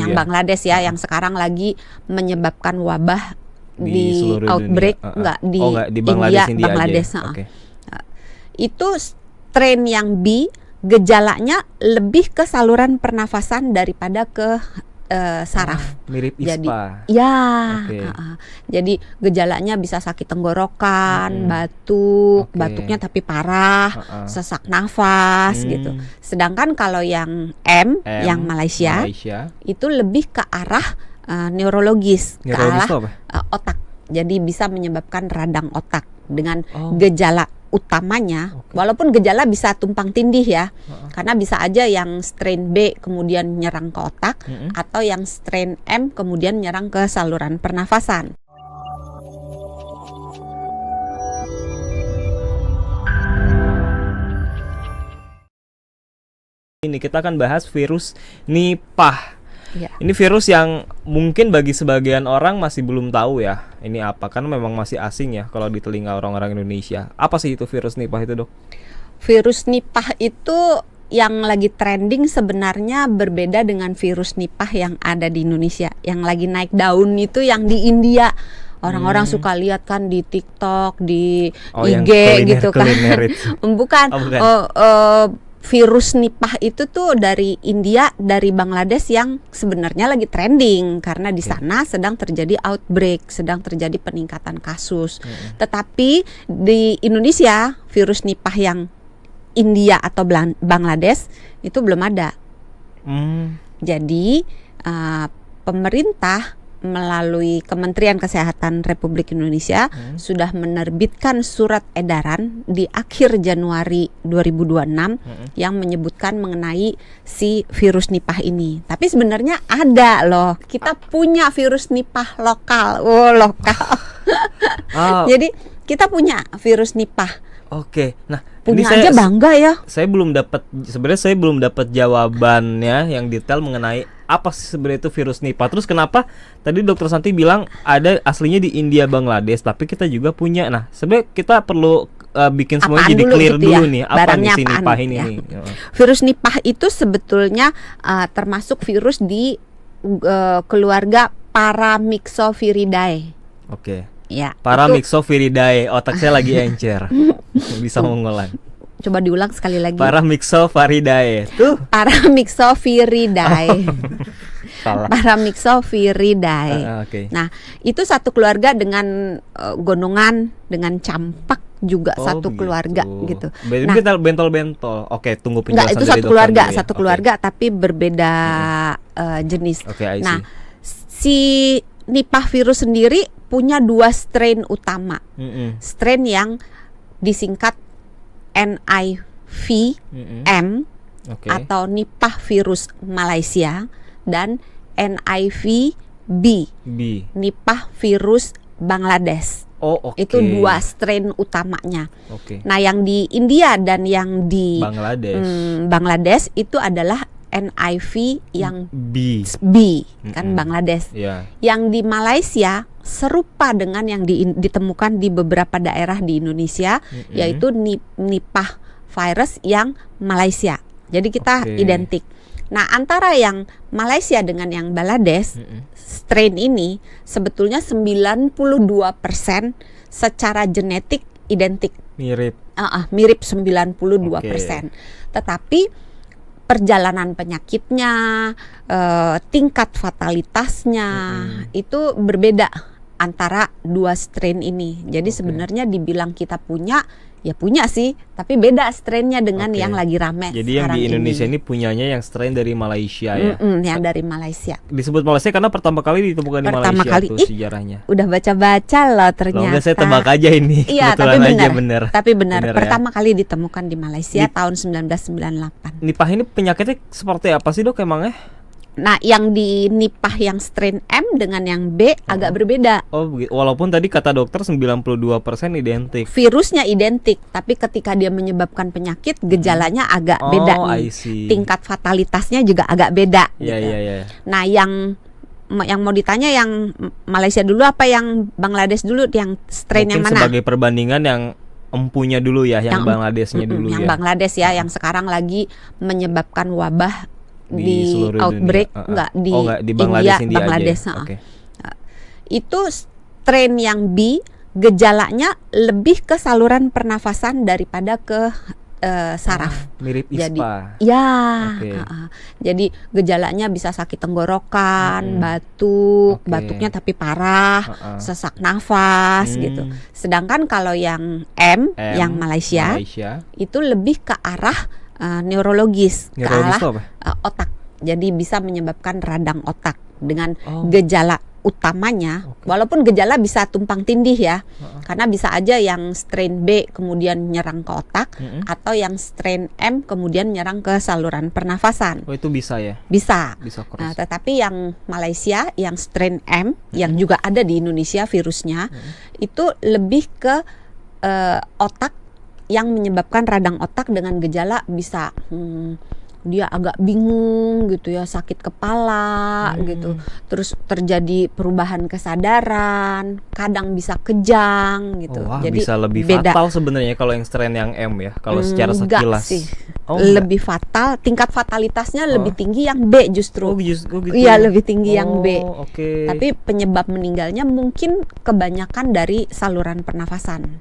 yang Bangladesh ya, yang sekarang lagi menyebabkan wabah di outbreak enggak di Bangladesh, Bangladesh. Itu strain yang B, gejalanya lebih ke saluran pernafasan daripada ke saraf. Mirip ISPA. Jadi jadi gejalanya bisa sakit tenggorokan, batuk, batuknya tapi parah, sesak nafas gitu. Sedangkan kalau yang M yang Malaysia itu lebih ke arah neurologis, ke arah otak. Jadi bisa menyebabkan radang otak dengan gejala utamanya, walaupun gejala bisa tumpang tindih ya, karena bisa aja yang strain B kemudian nyerang ke otak, atau yang strain M kemudian nyerang ke saluran pernafasan. Ini kita akan bahas virus Nipah. Ya. Ini virus yang mungkin bagi sebagian orang masih belum tahu ya ini apa, karena memang masih asing ya kalau di telinga orang-orang Indonesia. Apa sih itu virus Nipah itu, Dok? Virus Nipah itu yang lagi trending sebenarnya berbeda dengan virus Nipah yang ada di Indonesia. Yang lagi naik daun itu yang di India. Orang-orang suka lihat kan di TikTok, di IG gitu kan. Bukan. Virus Nipah itu tuh dari India, dari Bangladesh yang sebenarnya lagi trending karena di sana sedang terjadi outbreak, sedang terjadi peningkatan kasus. Tetapi di Indonesia virus Nipah yang India atau Bangladesh itu belum ada. Jadi pemerintah melalui Kementerian Kesehatan Republik Indonesia sudah menerbitkan surat edaran di akhir Januari 2026 yang menyebutkan mengenai si virus Nipah ini. Tapi sebenarnya ada loh, kita punya virus Nipah lokal. Lokal. Jadi kita punya virus Nipah. Oke. Nah, punya aja bangga ya. Saya belum dapat jawabannya yang detail mengenai apa sih sebenarnya itu virus Nipah. Terus kenapa tadi Dokter Santi bilang ada aslinya di India, Bangladesh, tapi kita juga punya. Nah, sebenarnya kita perlu bikin semuanya jadi clear dulu nih. Apa nih si Nipah ini nih? Virus Nipah itu sebetulnya termasuk virus di keluarga Paramyxoviridae. Oke. Ya. Paramyxoviridae. Otak saya lagi encer. Bisa mengulang. Coba diulang sekali lagi. Paramyxoviridae. Tuh. Paramyxoviridae. Paramyxoviridae. Nah, itu satu keluarga dengan gonongan, dengan campak juga satu keluarga gitu. Bentol-bentol. Oke, tunggu penjelasan. Enggak, itu satu keluarga, satu keluarga tapi berbeda jenis. Nah, si Nipah virus sendiri punya dua strain utama. Strain yang disingkat NIV-M atau Nipah virus Malaysia dan NIV-B, Nipah virus Bangladesh. Itu dua strain utamanya. Nah, yang di India dan yang di Bangladesh itu adalah NIV yang B kan Bangladesh. Yang di Malaysia serupa dengan yang ditemukan di beberapa daerah di Indonesia, yaitu Nipah virus yang Malaysia. Jadi kita identik. Nah, antara yang Malaysia dengan yang Bangladesh, strain ini sebetulnya 92% secara genetik identik. Mirip 92%. Tetapi perjalanan penyakitnya, tingkat fatalitasnya itu berbeda antara dua strain ini. Jadi sebenarnya dibilang kita punya, ya punya sih, tapi beda strainnya dengan yang lagi rame. Jadi yang di Indonesia ini punyanya yang strain dari Malaysia ya. Yang dari Malaysia. Disebut Malaysia karena pertama kali ditemukan di Malaysia tuh sejarahnya. Udah baca-baca loh ternyata. Saya tebak aja ini. Iya, tapi benar. Tapi benar. Pertama kali ditemukan di Malaysia tahun 1998. Nipah ini penyakitnya seperti apa sih, Dok, emangnya? Nah, yang di Nipah yang strain M dengan yang B agak berbeda. Walaupun tadi kata dokter 92% identik. Virusnya identik, tapi ketika dia menyebabkan penyakit, gejalanya agak beda nih. Tingkat fatalitasnya juga agak beda. Nah, yang mau ditanya yang Malaysia dulu apa yang Bangladesh dulu, yang strain yang mana? Sebagai perbandingan yang empunya dulu ya, yang Bangladeshnya dulu yang Bangladesh ya, yang sekarang lagi menyebabkan wabah di seluruh outbreak dunia. enggak di, enggak, di Bangladesh, India, Bangladesh. Okay. Itu strain yang B gejalanya lebih ke saluran pernafasan daripada ke saraf. Mirip ISPA. Jadi, ya. Okay. Jadi gejalanya bisa sakit tenggorokan, batuk, batuknya tapi parah, sesak nafas gitu. Sedangkan kalau yang M yang Malaysia itu lebih ke arah neurologis, ke arah otak. Jadi bisa menyebabkan radang otak dengan gejala utamanya, walaupun gejala bisa tumpang tindih ya, karena bisa aja yang strain B kemudian nyerang ke otak, atau yang strain M kemudian nyerang ke saluran pernafasan. Oh, itu bisa ya? Bisa. Nah, tetapi yang Malaysia, yang strain M, yang juga ada di Indonesia virusnya, itu lebih ke otak, yang menyebabkan radang otak dengan gejala bisa dia agak bingung gitu ya, sakit kepala gitu, terus terjadi perubahan kesadaran, kadang bisa kejang gitu. Jadi bisa lebih fatal sebenarnya kalau yang strain yang M ya, kalau secara sekilas sih. Lebih fatal, tingkat fatalitasnya lebih tinggi yang B justru. Iya, lebih tinggi yang B. Tapi penyebab meninggalnya mungkin kebanyakan dari saluran pernafasan.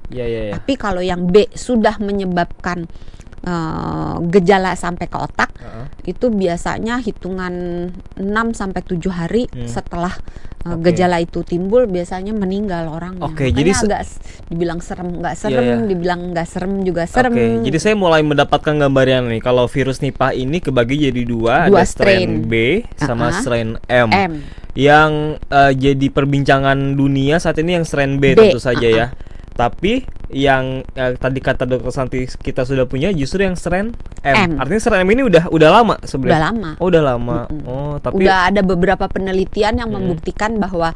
Tapi kalau yang B sudah menyebabkan gejala sampai ke otak, itu biasanya hitungan 6-7 hari setelah gejala itu timbul biasanya meninggal orangnya. Jadi agak dibilang serem nggak serem, dibilang nggak serem juga serem. Jadi saya mulai mendapatkan gambaran nih, kalau virus Nipah ini kebagi jadi dua, ada strain B sama strain M. Yang jadi perbincangan dunia saat ini yang strain B tentu saja ya. Tapi yang tadi kata Dokter Santi kita sudah punya justru yang strain M. Artinya strain M ini udah lama sebenarnya. Udah lama. Udah lama. Tapi udah ada beberapa penelitian yang membuktikan bahwa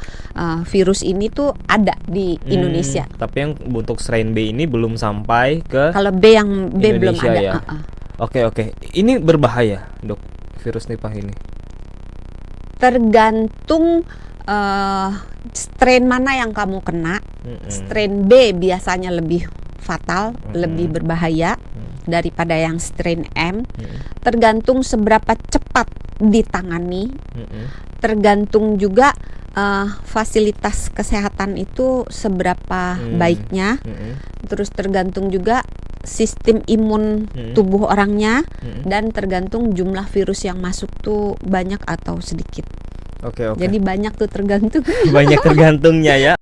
virus ini tuh ada di Indonesia. Tapi yang untuk strain B ini belum sampai ke. Kalau B yang B belum ada. Ya? Oke. Ini berbahaya, Dok, virus Nipah ini. Tergantung strain mana yang kamu kena. Strain B biasanya lebih fatal, lebih berbahaya daripada yang strain M. Tergantung seberapa cepat ditangani. Tergantung juga fasilitas kesehatan itu seberapa baiknya. Terus tergantung juga sistem imun tubuh orangnya, dan tergantung jumlah virus yang masuk tuh banyak atau sedikit. Jadi banyak tuh tergantung. Banyak tergantungnya ya.